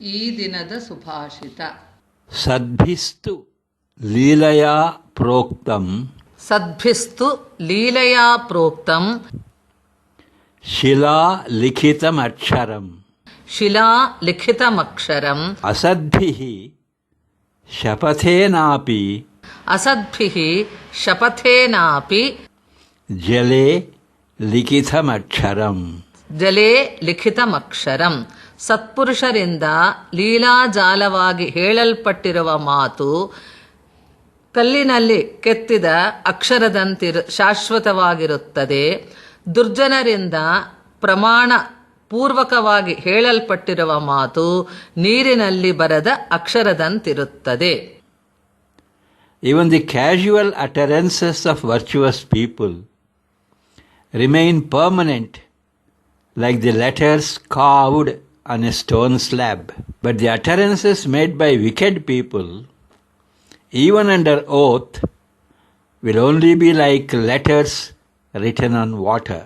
ಈ ದಿನದ ಸುಭಾಷಿತ. ಸದ್ಭಿಸ್ತು ಲೀಲಯಾ ಪ್ರೋಕ್ತಂ ಸದ್ಭಿಸ್ತು ಲೀಲಯಾ ಪ್ರೋಕ್ತಂ ಶಿಲಾ ಲಿಖಿತಮಕ್ಷರಂ ಶಿಲಾ ಲಿಖಿತಮಕ್ಷರಂ ಅಸದ್ಭಿಃ ಶಪಥೇನಾಪಿ ಅಸದ್ಭಿಃ ಶಪಥೇನಾಪಿ ಜಲೆ ಲಿಖಿತಮಕ್ಷರಂ ಜಲೇ ಲಿಖಿತಮಕ್ಷರಂ. ಸತ್ಪುರುಷರಿಂದ ಲೀಲಾಜಾಲವಾಗಿ ಹೇಳಲ್ಪಟ್ಟಿರುವ ಮಾತು ಕಲ್ಲಿನಲ್ಲಿ ಕೆತ್ತಿದ ಶಾಶ್ವತವಾಗಿರುತ್ತದೆ. ದುರ್ಜನರಿಂದ ಪ್ರಮಾಣ ಪೂರ್ವಕವಾಗಿ ಹೇಳಲ್ಪಟ್ಟಿರುವ ಮಾತು ನೀರಿನಲ್ಲಿ ಬರೆದ ಅಕ್ಷರದಂತಿರುತ್ತದೆ. Even the casual utterances of virtuous people remain permanent, like the letters carved on a stone slab. But the utterances made by wicked people, even under oath, will only be like letters written on water.